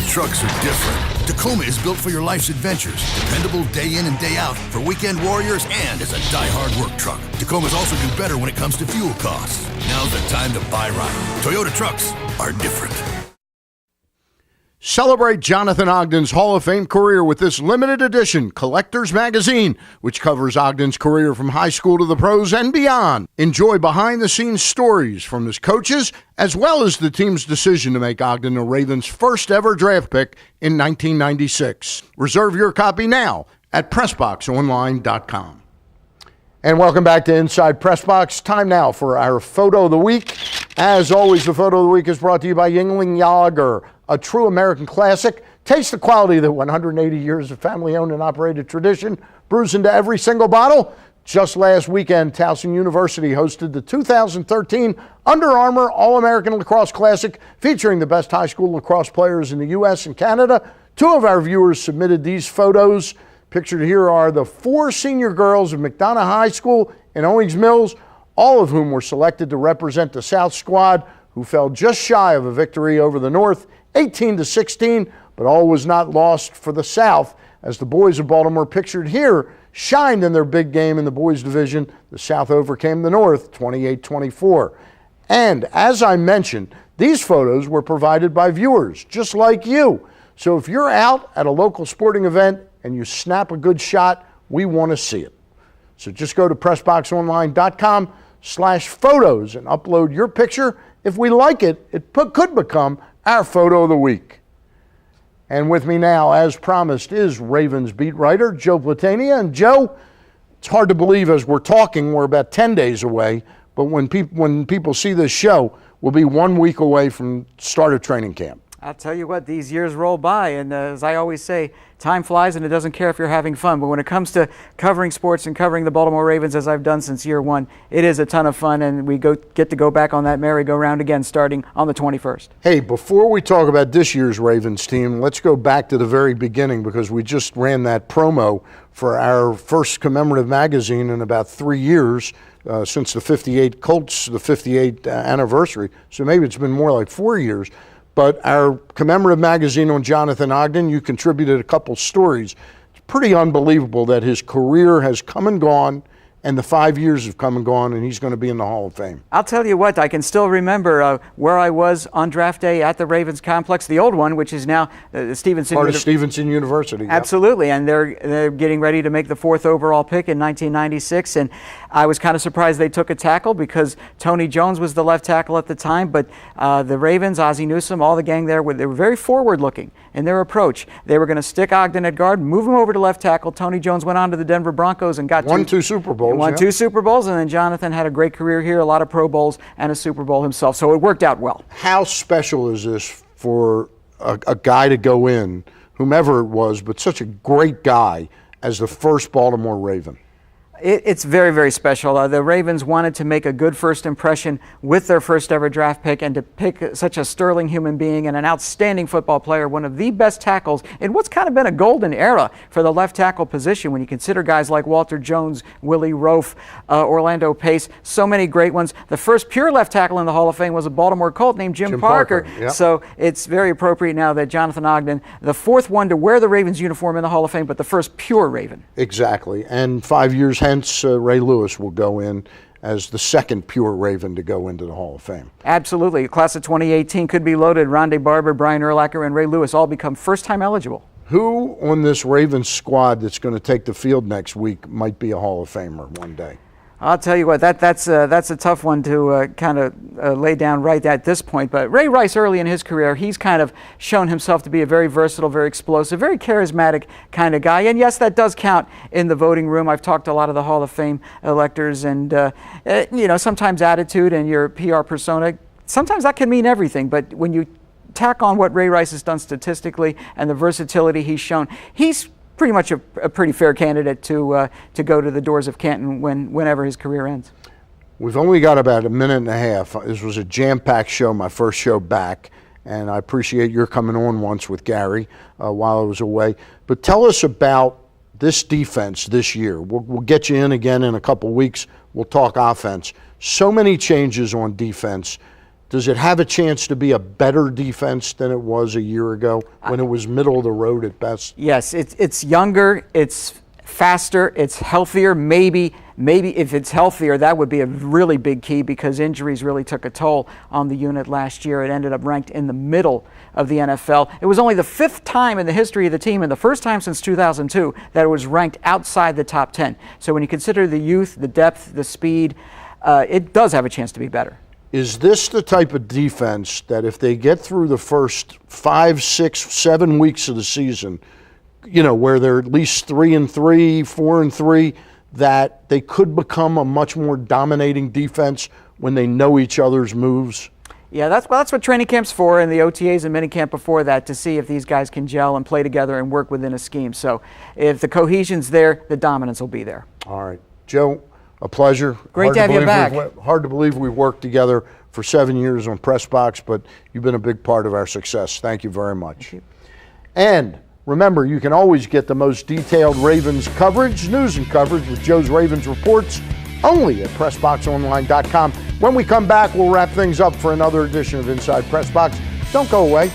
trucks are different. Tacoma is built for your life's adventures. Dependable day in and day out for weekend warriors and as a die-hard work truck. Tacomas also do better when it comes to fuel costs. Now's the time to buy right. Toyota trucks are different. Celebrate Jonathan Ogden's Hall of Fame career with this limited edition Collector's Magazine, which covers Ogden's career from high school to the pros and beyond. Enjoy behind-the-scenes stories from his coaches, as well as the team's decision to make Ogden the Ravens' first ever draft pick in 1996. Reserve your copy now at PressBoxOnline.com. And welcome back to Inside PressBox. Time now for our Photo of the Week. As always, the Photo of the Week is brought to you by Yuengling Lager, a true American classic. Taste the quality of the 180 years of family-owned and operated tradition, brews into every single bottle. Just last weekend, Towson University hosted the 2013 Under Armour All-American Lacrosse Classic, featuring the best high school lacrosse players in the U.S. and Canada. Two of our viewers submitted these photos. Pictured here are the 4 senior girls of McDonough High School in Owings Mills, all of whom were selected to represent the South squad, who fell just shy of a victory over the North, 18-16, but all was not lost for the South, as the boys of Baltimore, pictured here, shined in their big game in the boys division. The South overcame the North 28-24. And as I mentioned, these photos were provided by viewers just like you. So if you're out at a local sporting event and you snap a good shot, we want to see it. So just go to PressBoxOnline.com/photos and upload your picture. If we like it, it could become our Photo of the Week. And with me now, as promised, is Ravens beat writer Joe Platania. And Joe, it's hard to believe as we're talking, we're about 10 days away, but when people see this show, we'll be 1 week away from start of training camp. I'll tell you what, these years roll by, and as I always say, time flies and it doesn't care if you're having fun. But when it comes to covering sports and covering the Baltimore Ravens, as I've done since year one, it is a ton of fun, and we get to go back on that merry-go-round again starting on the 21st. Hey, before we talk about this year's Ravens team, let's go back to the very beginning, because we just ran that promo for our first commemorative magazine in about 3 years, since the 58 Colts, the 58th anniversary. So maybe it's been more like 4 years. But our commemorative magazine on Jonathan Ogden, you contributed a couple stories. It's pretty unbelievable that his career has come and gone, and the 5 years have come and gone, and he's going to be in the Hall of Fame. I'll tell you what, I can still remember where I was on draft day at the Ravens complex, the old one, which is now Stevenson. Part of Stevenson University. Absolutely, yep. And they're getting ready to make the 4th overall pick in 1996, and I was kind of surprised they took a tackle, because Tony Jones was the left tackle at the time, but the Ravens, Ozzie Newsome, all the gang there, they were very forward-looking in their approach. They were going to stick Ogden at guard, move him over to left tackle. Tony Jones went on to the Denver Broncos and got won 2 Super Bowls. Won 2 Super Bowls, and then Jonathan had a great career here, a lot of Pro Bowls and a Super Bowl himself, so it worked out well. How special is this for a guy to go in, whomever it was, but such a great guy, as the first Baltimore Raven? It's very, very special. The Ravens wanted to make a good first impression with their first ever draft pick, and to pick such a sterling human being and an outstanding football player, one of the best tackles in what's kind of been a golden era for the left tackle position when you consider guys like Walter Jones, Willie Rofe, Orlando Pace, so many great ones. The first pure left tackle in the Hall of Fame was a Baltimore Colt named Jim Parker. Yep. So it's very appropriate now that Jonathan Ogden, the 4th one to wear the Ravens uniform in the Hall of Fame, but the first pure Raven. Exactly. And 5 years hence, Ray Lewis will go in as the 2nd pure Raven to go into the Hall of Fame. Absolutely. The class of 2018 could be loaded. Rondé Barber, Brian Urlacher, and Ray Lewis all become first-time eligible. Who on this Ravens squad that's going to take the field next week might be a Hall of Famer one day? I'll tell you what, that's a tough one to kind of lay down right at this point. But Ray Rice, early in his career, he's kind of shown himself to be a very versatile, very explosive, very charismatic kind of guy. And yes, that does count in the voting room. I've talked to a lot of the Hall of Fame electors, and sometimes attitude and your PR persona, sometimes that can mean everything. But when you tack on what Ray Rice has done statistically and the versatility he's shown, he's pretty much a pretty fair candidate to go to the doors of Canton whenever his career ends. We've only got about a minute and a half. This was a jam-packed show, my first show back, and I appreciate your coming on once with Gary while I was away. But tell us about this defense this year. We'll get you in again in a couple weeks. We'll talk offense. So many changes on defense. does it have a chance to be a better defense than it was a year ago when it was middle of the road at best? Yes, it's younger, it's faster, it's healthier. Maybe if it's healthier, that would be a really big key because injuries really took a toll on the unit last year. It ended up ranked in the middle of the NFL. It was only the 5th time in the history of the team and the first time since 2002 that it was ranked outside the top 10. So when you consider the youth, the depth, the speed, it does have a chance to be better. Is this the type of defense that if they get through the first 5, 6, 7 weeks of the season, where they're at least 3-3, 4-3, that they could become a much more dominating defense when they know each other's moves? Yeah, that's what training camp's for, and the OTAs and minicamp before that, to see if these guys can gel and play together and work within a scheme. So if the cohesion's there, the dominance will be there. All right. Joe, a pleasure. Great to have you back. Hard to believe we've worked together for 7 years on PressBox, but you've been a big part of our success. Thank you very much. Thank you. And remember, you can always get the most detailed Ravens coverage, news and coverage with Joe's Ravens Reports only at PressBoxOnline.com. When we come back, we'll wrap things up for another edition of Inside PressBox. Don't go away.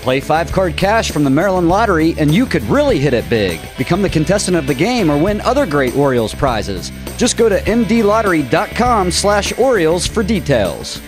Play 5-card cash from the Maryland Lottery and you could really hit it big. Become the contestant of the game or win other great Orioles prizes. Just go to mdlottery.com/Orioles for details.